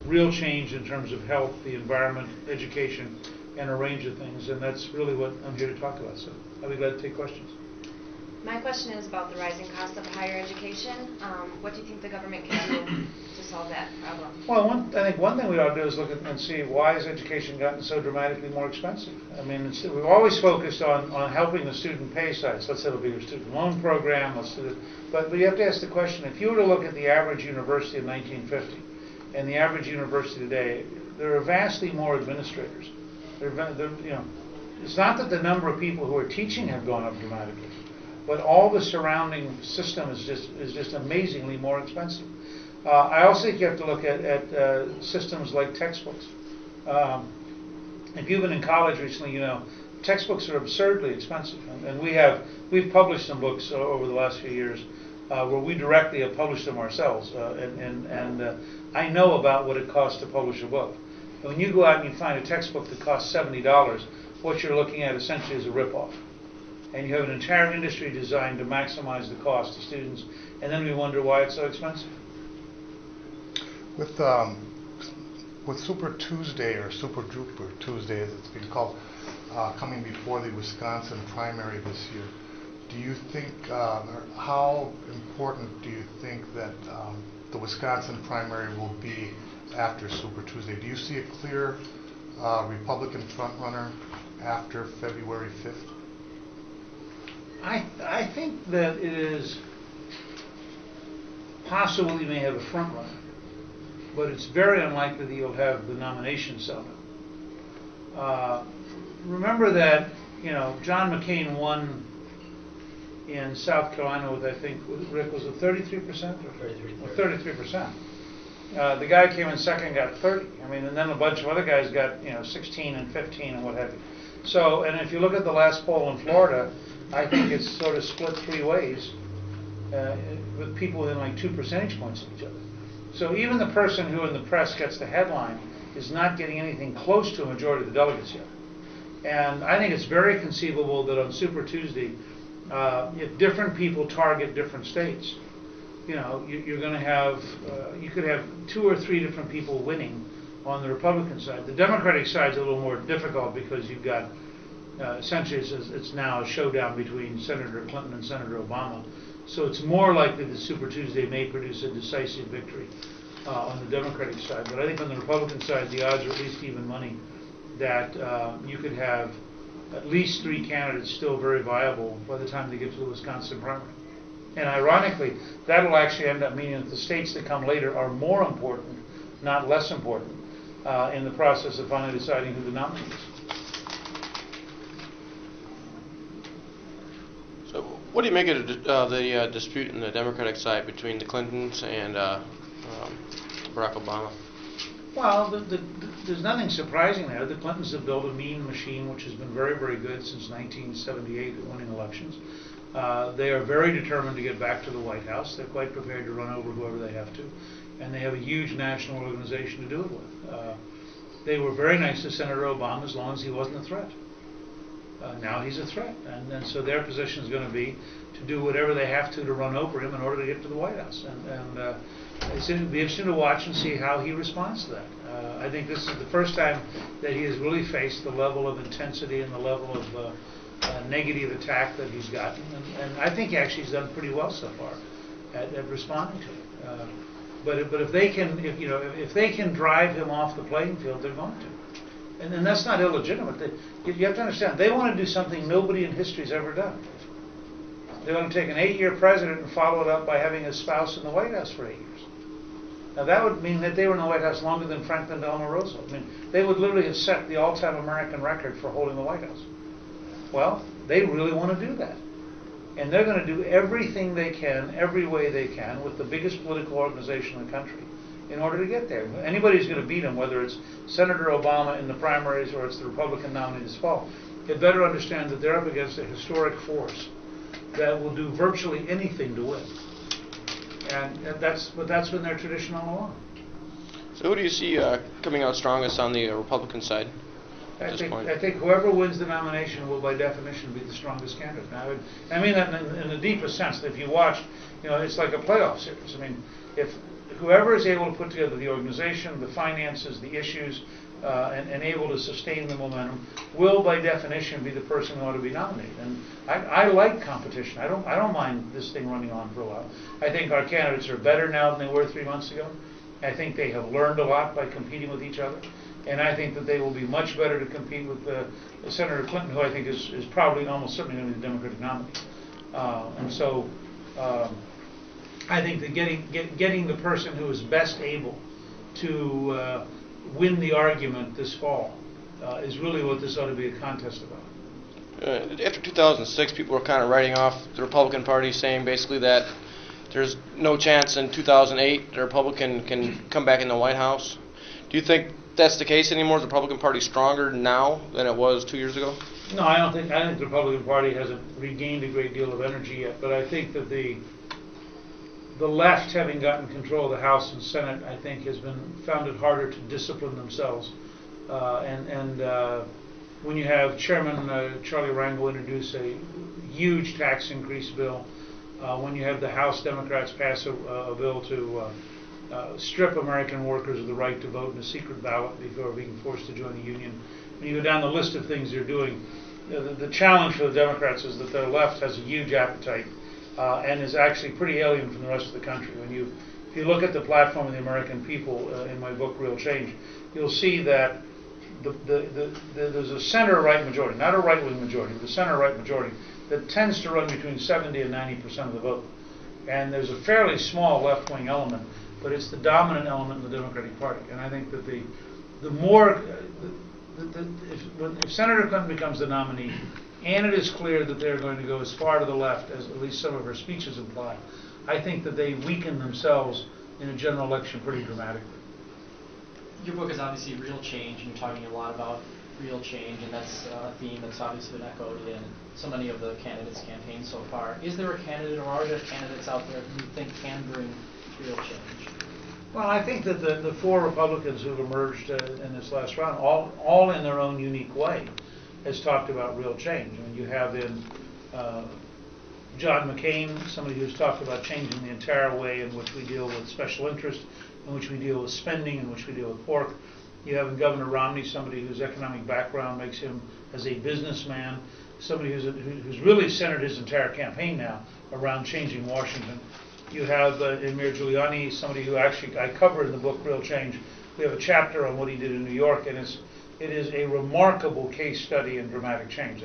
real change in terms of health, the environment, education, and a range of things, and that's really what I'm here to talk about. So I'll be glad to take questions. My question is about the rising cost of higher education. What do you think the government can do to solve that problem? Well, I think one thing we ought to do is look at and see why has education gotten so dramatically more expensive. I mean, we've always focused on helping the student pay sides. Let's say it'll be a student loan program, but you have to ask the question, if you were to look at the average university in 1950 and the average university today, there are vastly more administrators. It's not that the number of people who are teaching have gone up dramatically, but all the surrounding system is just amazingly more expensive. I also think you have to look at systems like textbooks. If you've been in college recently, you know textbooks are absurdly expensive, and we've published some books over the last few years where we directly have published them ourselves, and I know about what it costs to publish a book. And when you go out and you find a textbook that costs $70, what you're looking at essentially is a ripoff. And you have an entire industry designed to maximize the cost to students, and then we wonder why it's so expensive. With Super Tuesday or Super Duper Tuesday, as it's been called, coming before the Wisconsin primary this year, do you think, or how important do you think that the Wisconsin primary will be after Super Tuesday? Do you see a clear Republican frontrunner after February 5th? I think that it is possible you may have a front runner, but it's very unlikely that you'll have the nomination settlement. Remember that John McCain won in South Carolina with, I think, Rick, was it 33% or 33%? The guy came in second, got 30. I mean, and then a bunch of other guys got 16 and 15 and what have you. So, and if you look at the last poll in Florida, I think it's sort of split three ways, with people within like 2 percentage points of each other. So even the person who in the press gets the headline is not getting anything close to a majority of the delegates yet. And I think it's very conceivable that on Super Tuesday, if different people target different states, you're going to have, you could have 2 or 3 different people winning on the Republican side. The Democratic side is a little more difficult because you've got essentially it's now a showdown between Senator Clinton and Senator Obama. So it's more likely that Super Tuesday may produce a decisive victory on the Democratic side. But I think on the Republican side, the odds are at least even money that you could have at least 3 candidates still very viable by the time they get to the Wisconsin primary. And ironically, that'll actually end up meaning that the states that come later are more important, not less important, in the process of finally deciding who the nominee is. So what do you make of the dispute in the Democratic side between the Clintons and Barack Obama? Well, there's nothing surprising there. The Clintons have built a mean machine which has been very, very good since 1978 at winning elections. They are very determined to get back to the White House. They're quite prepared to run over whoever they have to. And they have a huge national organization to do it with. They were very nice to Senator Obama as long as he wasn't a threat. Now he's a threat. And so their position is going to be to do whatever they have to run over him in order to get to the White House. And it's going to be interesting to watch and see how he responds to that. I think this is the first time that he has really faced the level of intensity and the level of negative attack that he's gotten, and I think actually he's done pretty well so far at responding to it. But if they can, if they can drive him off the playing field, they're going to, and that's not illegitimate. You have to understand they want to do something nobody in history has ever done. They want to take an 8-year president and follow it up by having his spouse in the White House for 8 years. Now that would mean that they were in the White House longer than Franklin Delano Roosevelt. I mean, they would literally have set the all-time American record for holding the White House. Well, they really want to do that. And they're going to do everything they can, every way they can, with the biggest political organization in the country in order to get there. Anybody who's going to beat them, whether it's Senator Obama in the primaries or it's the Republican nominee this fall, they better understand that they're up against a historic force that will do virtually anything to win. And that's been their tradition all along. So who do you see coming out strongest on the Republican side? at this point? I think whoever wins the nomination will, by definition, be the strongest candidate. Now, I mean that in the deepest sense. If you watch, it's like a playoff series. I mean, if whoever is able to put together the organization, the finances, the issues, and able to sustain the momentum, will, by definition, be the person who ought to be nominated. And I like competition. I don't mind this thing running on for a while. I think our candidates are better now than they were 3 months ago. I think they have learned a lot by competing with each other. And I think that they will be much better to compete with Senator Clinton, who I think is probably almost certainly going to be the Democratic nominee. And so I think that getting the person who is best able to win the argument this fall is really what this ought to be a contest about. After 2006, people were kind of writing off the Republican Party, saying basically that there's no chance in 2008 the Republican can come back in the White House. Do you think that's the case anymore? Is the Republican Party stronger now than it was 2 years ago? No, I don't think. I think the Republican Party hasn't regained a great deal of energy yet. But I think that the left, having gotten control of the House and Senate, I think has found it harder to discipline themselves. When you have Chairman Charlie Rangel introduce a huge tax increase bill, when you have the House Democrats pass a bill to strip American workers of the right to vote in a secret ballot before being forced to join the union. When you go down the list of things they're doing, the challenge for the Democrats is that their left has a huge appetite and is actually pretty alien from the rest of the country. If you look at the platform of the American people in my book, Real Change, you'll see that there's a center-right majority, not a right-wing majority, but a center-right majority that tends to run between 70 and 90% of the vote. And there's a fairly small left-wing element, but it's the dominant element in the Democratic Party. And I think that if Senator Clinton becomes the nominee, and it is clear that they're going to go as far to the left as at least some of her speeches imply, I think that they weaken themselves in a general election pretty dramatically. Your book is obviously Real Change, and you're talking a lot about real change, and that's a theme that's obviously been echoed in so many of the candidates' campaigns so far. Is there a candidate, or are there candidates out there who you think can bring real change? Well, I think that the four Republicans who've emerged in this last round, all in their own unique way, has talked about real change. I mean, you have in John McCain, somebody who's talked about changing the entire way in which we deal with special interest, in which we deal with spending, in which we deal with pork. You have in Governor Romney somebody whose economic background makes him as a businessman, somebody who's really centered his entire campaign now around changing Washington. You have in Mayor Giuliani somebody who actually I cover in the book Real Change. We have a chapter on what he did in New York, and it is a remarkable case study in dramatic change.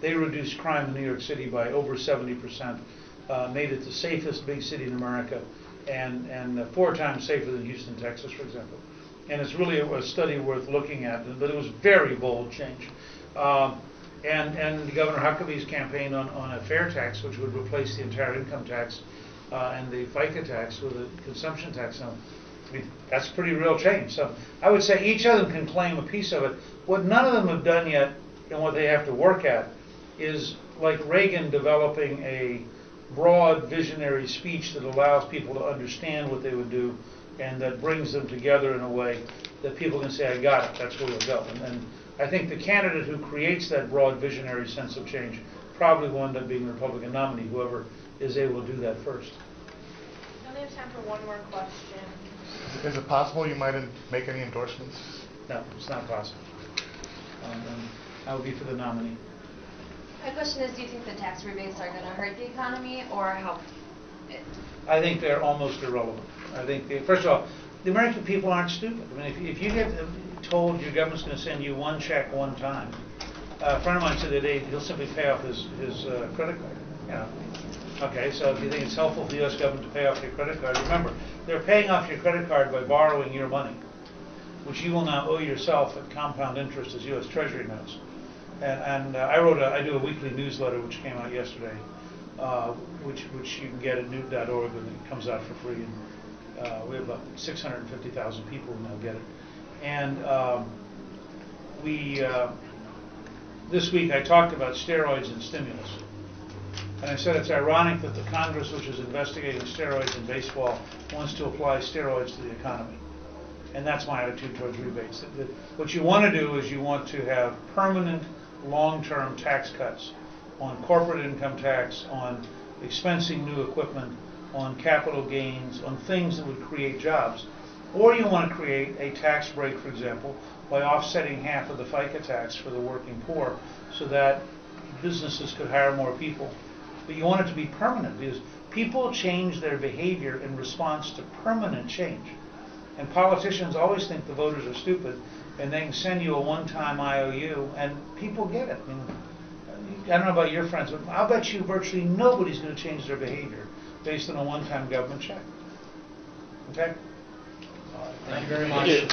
They reduced crime in New York City by over 70%, made it the safest big city in America, and 4 times safer than Houston, Texas, for example. And it's really a study worth looking at, but it was very bold change. And Governor Huckabee's campaign on a fair tax, which would replace the entire income tax and the FICA tax with a consumption tax. Now, I mean, that's pretty real change. So I would say each of them can claim a piece of it. What none of them have done yet, and what they have to work at, is like Reagan developing a broad visionary speech that allows people to understand what they would do and that brings them together in a way that people can say, I got it, that's where we'll go. And I think the candidate who creates that broad visionary sense of change probably will end up being the Republican nominee, whoever is able to do that first. We only have time for one more question. Is it possible you might make any endorsements? No, it's not possible. I would be for the nominee. My question is, do you think the tax rebates are going to hurt the economy or help it? I think they're almost irrelevant. I think, first of all, the American people aren't stupid. I mean, if you get told your government's going to send you one check one time, a friend of mine said today he'll simply pay off his credit card. You know. Okay, so if you think it's helpful for the U.S. government to pay off your credit card, remember, they're paying off your credit card by borrowing your money, which you will now owe yourself at compound interest as U.S. Treasury notes. And I do a weekly newsletter which came out yesterday, which you can get at newt.org, and it comes out for free. And we have about 650,000 people who now get it. And this week I talked about steroids and stimulus. And I said it's ironic that the Congress, which is investigating steroids in baseball, wants to apply steroids to the economy. And that's my attitude towards rebates. What you want to do is you want to have permanent, long-term tax cuts on corporate income tax, on expensing new equipment, on capital gains, on things that would create jobs. Or you want to create a tax break, for example, by offsetting half of the FICA tax for the working poor so that businesses could hire more people. But you want it to be permanent because people change their behavior in response to permanent change. And politicians always think the voters are stupid and they can send you a one-time IOU and people get it. I mean, I don't know about your friends, but I'll bet you virtually nobody's going to change their behavior based on a one-time government check. Okay? Thank you very much.